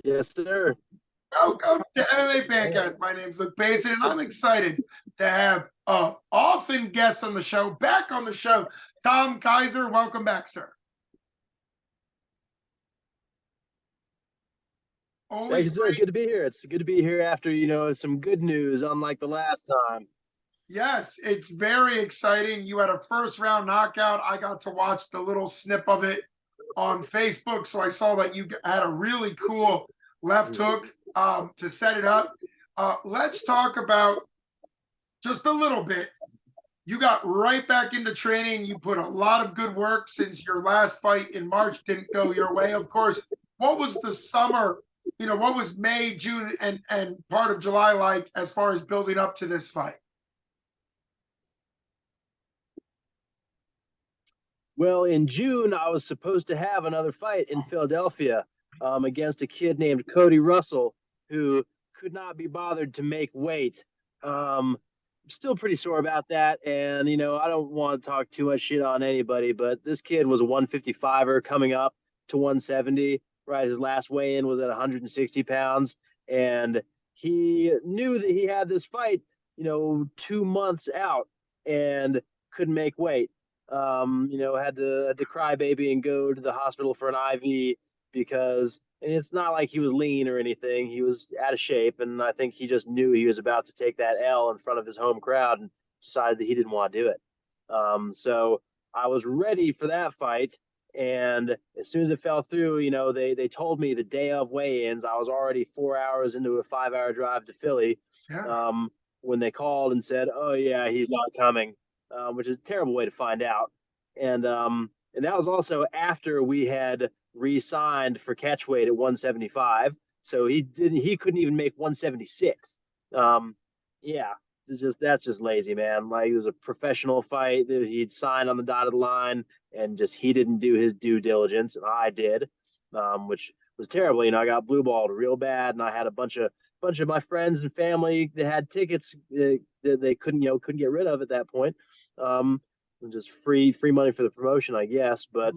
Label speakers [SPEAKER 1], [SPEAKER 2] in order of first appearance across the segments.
[SPEAKER 1] Yes, sir.
[SPEAKER 2] Welcome to MMA Fancast. My name's Luke Payson, and I'm excited to have often guest on the show, back on the show, Tom Kizer. Welcome back, sir.
[SPEAKER 1] Thank
[SPEAKER 2] Always
[SPEAKER 1] you, sir. It's
[SPEAKER 2] great.
[SPEAKER 1] good to be here. It's good to be here after, some good news, unlike the last time.
[SPEAKER 2] Yes, it's very exciting. You had a first round knockout. I got to watch the little snip of it on Facebook, so I saw that you had a really cool left hook to set it up. Let's talk about just a little bit. You got right back into training. You put a lot of good work since your last fight in March didn't go your way. Of course, what was the summer, what was May, June, and part of July like as far as building up to this fight?
[SPEAKER 1] Well, in June, I was supposed to have another fight in Philadelphia against a kid named Cody Russell, who could not be bothered to make weight. Still pretty sore about that. And, I don't want to talk too much shit on anybody, but this kid was a 155er coming up to 170, right? His last weigh in was at 160 pounds. And he knew that he had this fight, 2 months out and couldn't make weight. Had to cry baby and go to the hospital for an IV because and it's not like he was lean or anything. He was out of shape, and I think he just knew he was about to take that L in front of his home crowd and decided that he didn't want to do it. So I was ready for that fight, and as soon as it fell through, they told me the day of weigh-ins. I was already 4 hours into a 5-hour drive to Philly.
[SPEAKER 2] Yeah.
[SPEAKER 1] When they called and said, "Oh yeah, he's not coming," which is a terrible way to find out. And that was also after we had re-signed for catchweight at 175. So he couldn't even make 176. Yeah, that's just lazy, man. Like it was a professional fight that he'd signed on the dotted line, and just he didn't do his due diligence, and I did, which was terrible. I got blue balled real bad, and I had a bunch of my friends and family that had tickets that they couldn't get rid of at that point. Um, just free money for the promotion, I guess. But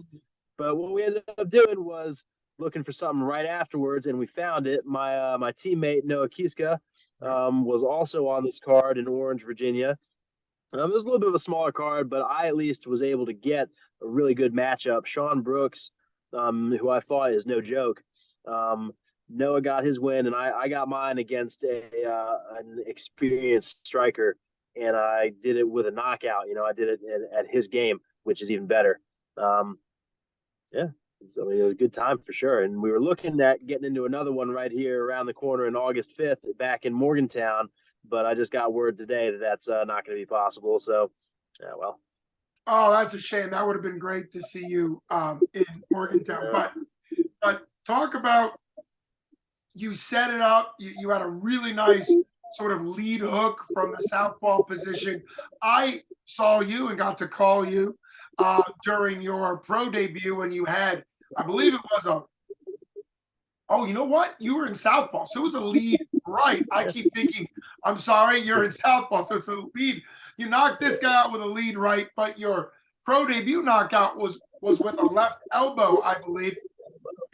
[SPEAKER 1] what we ended up doing was looking for something right afterwards, and we found it. My teammate Noah Kiska was also on this card in Orange, Virginia. It was a little bit of a smaller card, but I at least was able to get a really good matchup. Sean Brooks, who I fought, is no joke. Noah got his win, and I got mine against an experienced striker, and I did it with a knockout. I did it at his game, which is even better. Um, yeah, so it was a good time for sure. And we were looking at getting into another one right here around the corner on August 5th back in Morgantown, but I just got word today that that's not going to be possible. So, yeah, well.
[SPEAKER 2] Oh, that's a shame. That would have been great to see you in Morgantown. But talk about you set it up. You had a really nice sort of lead hook from the southpaw position. I saw you and got to call you during your pro debut when you had, I believe it was a, oh, you know what? You were in southpaw. So it was a lead right. I keep thinking, I'm sorry, you're in southpaw. So it's a lead. You knocked this guy out with a lead right, but your pro debut knockout was with a left elbow, I believe.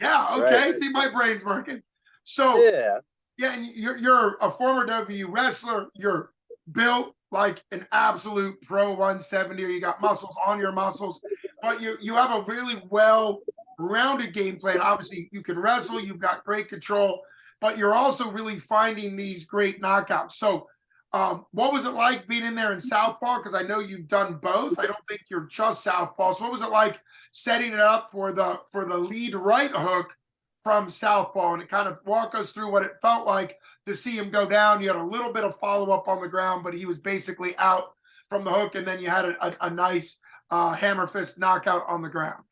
[SPEAKER 2] Yeah,
[SPEAKER 1] That's right.
[SPEAKER 2] okay. See, my brain's working. So
[SPEAKER 1] Yeah.
[SPEAKER 2] yeah, and you're a former W wrestler. You're built like an absolute pro 170, or you got muscles on your muscles, but you have a really well-rounded game plan. Obviously, you can wrestle, you've got great control, but you're also really finding these great knockouts. So, what was it like being in there in Southpaw? Because I know you've done both. I don't think you're just Southpaw. So, what was it like setting it up for the lead right hook from Southpaw, and it kind of walk us through what it felt like to see him go down. You had a little bit of follow up on the ground, but he was basically out from the hook, and then you had a nice hammer fist knockout on the ground.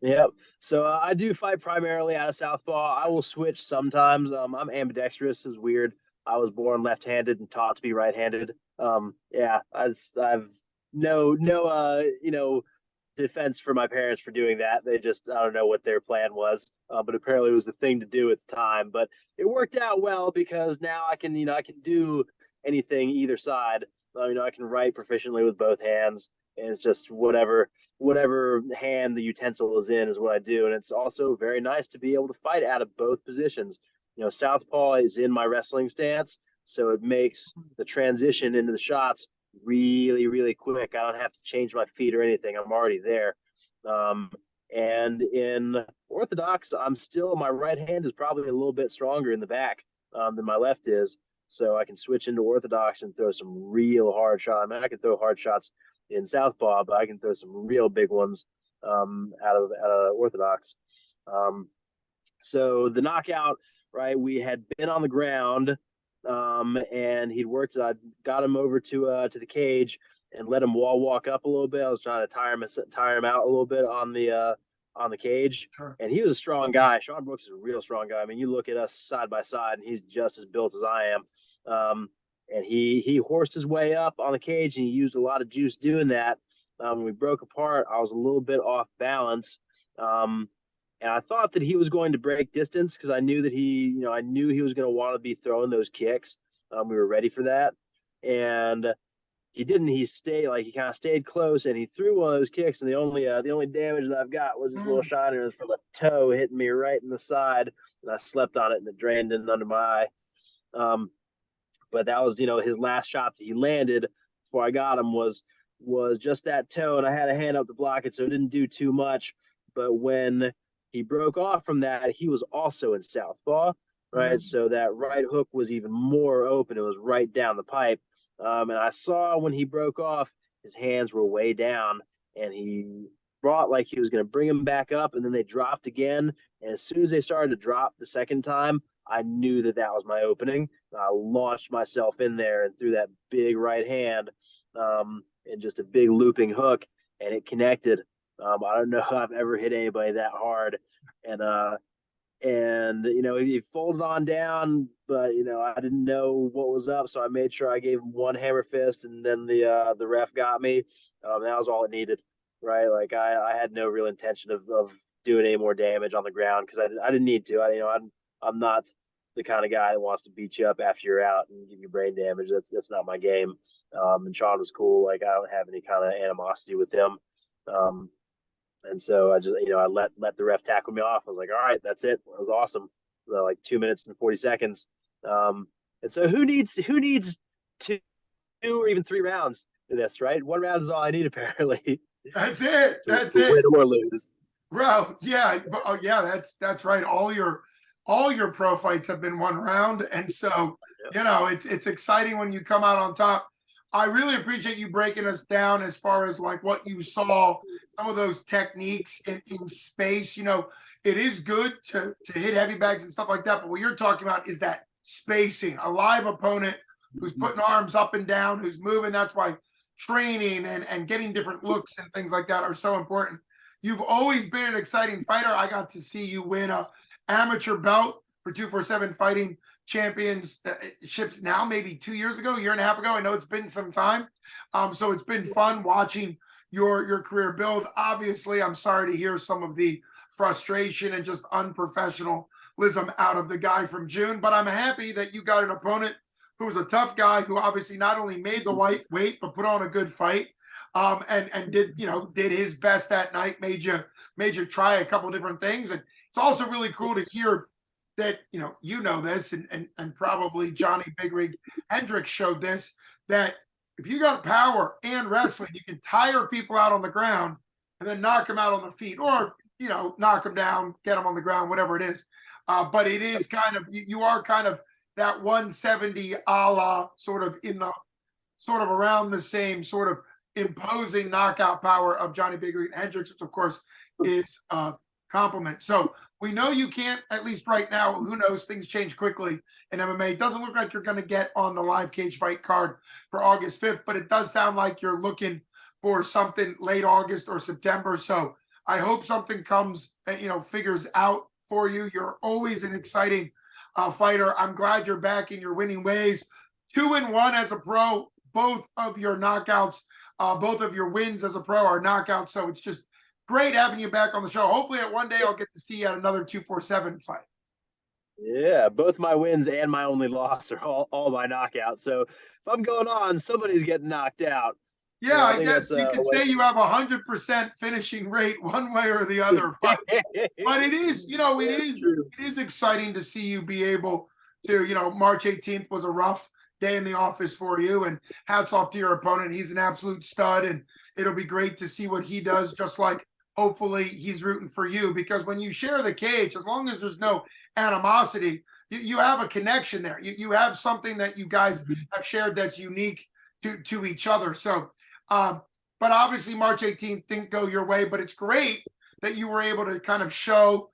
[SPEAKER 1] Yep. So I do fight primarily out of southpaw. I will switch sometimes. I'm ambidextrous. Is weird. I was born left-handed and taught to be right-handed. Yeah, I've no defense for my parents for doing that. They just I don't know what their plan was, but apparently it was the thing to do at the time. But it worked out well because now I can do anything either side. I can write proficiently with both hands. and it's just whatever hand the utensil is in is what I do. And it's also very nice to be able to fight out of both positions. Southpaw is in my wrestling stance, so it makes the transition into the shots really, really quick. I don't have to change my feet or anything. I'm already there. Um, and in orthodox, my right hand is probably a little bit stronger in the back than my left is. So I can switch into orthodox and throw some real hard shots. I mean, I can throw hard shots in southpaw, but I can throw some real big ones out of orthodox. Um, so the knockout, right? We had been on the ground, and he'd worked. I got him over to the cage and let him wall walk up a little bit. I was trying to tire him out a little bit on the cage.
[SPEAKER 2] Sure.
[SPEAKER 1] And he was a strong guy. Sean Brooks is a real strong guy. I mean, you look at us side by side, and he's just as built as I am. And he horsed his way up on the cage, and he used a lot of juice doing that. When we broke apart, I was a little bit off balance. And I thought that he was going to break distance because I knew that I knew he was going to want to be throwing those kicks. We were ready for that. And he didn't. He kind of stayed close, and he threw one of those kicks. And the only damage that I've got was this little shiner from a toe hitting me right in the side, and I slept on it, and it drained in under my eye. But that was his last shot that he landed before I got him was just that toe, and I had a hand up to block it, so it didn't do too much. But when he broke off from that, he was also in southpaw, right? Mm-hmm. So that right hook was even more open. It was right down the pipe. And I saw when he broke off, his hands were way down, and he brought like he was going to bring him back up, and then they dropped again. And as soon as they started to drop the second time, I knew that was my opening. I launched myself in there and threw that big right hand and just a big looping hook, and it connected. I don't know if I've ever hit anybody that hard. And he folded on down, but I didn't know what was up, so I made sure I gave him one hammer fist, and then the ref got me. That was all it needed, right? Like I had no real intention of doing any more damage on the ground because I didn't need to. I'm not the kind of guy that wants to beat you up after you're out and give you brain damage. That's not my game. And Sean was cool. Like I don't have any kind of animosity with him. And so I just, I let the ref tackle me off. I was like, all right, that's it. It was awesome. Like 2 minutes and 40 seconds. And so who needs two or even 3 rounds in this, right? 1 round is all I need, apparently.
[SPEAKER 2] That's it. That's
[SPEAKER 1] it. Win or lose.
[SPEAKER 2] Bro, yeah. Yeah, that's right. All your pro fights have been 1 round. And so, it's exciting when you come out on top. I really appreciate you breaking us down as far as like what you saw, some of those techniques in space. It is good to hit heavy bags and stuff like that. But what you're talking about is that spacing, a live opponent who's putting arms up and down, who's moving. That's why training and getting different looks and things like that are so important. You've always been an exciting fighter. I got to see you win a amateur belt for 247 Fighting Championships now, maybe 2 years ago, 1.5 years ago. I know it's been some time. So it's been fun watching your career build. Obviously, I'm sorry to hear some of the frustration and just unprofessionalism out of the guy from June, but I'm happy that you got an opponent who was a tough guy who obviously not only made the weight, but put on a good fight. And did his best that night, made you try a couple different things. And it's also really cool to hear that, this and probably Johnny Big Rig Hendricks showed this, that if you got power and wrestling, you can tire people out on the ground and then knock them out on the feet, or, knock them down, get them on the ground, whatever it is. But it is kind of, you are kind of that 170 a la sort of around the same sort of imposing knockout power of Johnny Big Rig Hendricks, which of course is compliment. So we know you can't, at least right now, who knows, things change quickly in MMA. It doesn't look like you're going to get on the live cage fight card for August 5th, but it does sound like you're looking for something late August or September. So I hope something comes, figures out for you. You're always an exciting fighter. I'm glad you're back in your winning ways. 2-1 as a pro, both of your knockouts, both of your wins as a pro are knockouts. So it's just great having you back on the show. Hopefully at one day I'll get to see you at another 247 fight.
[SPEAKER 1] Yeah, both my wins and my only loss are all my knockouts. So if I'm going on, somebody's getting knocked out.
[SPEAKER 2] Yeah, I
[SPEAKER 1] I think
[SPEAKER 2] guess
[SPEAKER 1] that's
[SPEAKER 2] you could say you have 100% finishing rate one way or the other, but it is,
[SPEAKER 1] true.
[SPEAKER 2] it is exciting to see you be able to, March 18th was a rough day in the office for you, and hats off to your opponent. He's an absolute stud, and it'll be great to see what he does, just like hopefully he's rooting for you, because when you share the cage, as long as there's no animosity, you have a connection there. You have something that you guys have shared that's unique to each other. So, but obviously March 18th didn't go your way, but it's great that you were able to kind of show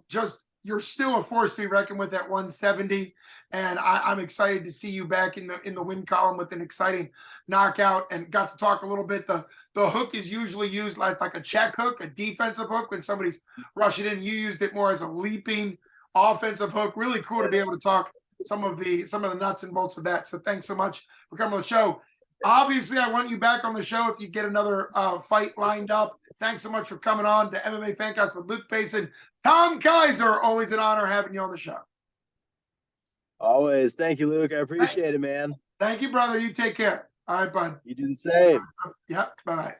[SPEAKER 2] just you're still a force to be reckoned with at 170, and I'm excited to see you back in the win column with an exciting knockout. And got to talk a little bit. The hook is usually used as like a check hook, a defensive hook when somebody's rushing in. You used it more as a leaping offensive hook. Really cool to be able to talk some of the nuts and bolts of that. So thanks so much for coming on the show. Obviously, I want you back on the show if you get another fight lined up. Thanks so much for coming on to MMA Fancast with Luke Payson. Tom Kizer, always an honor having you on the show.
[SPEAKER 1] Always. Thank you, Luke. I appreciate it, man.
[SPEAKER 2] Thank you, brother. You take care. All right, bud.
[SPEAKER 1] You do the same.
[SPEAKER 2] Yep. Bye.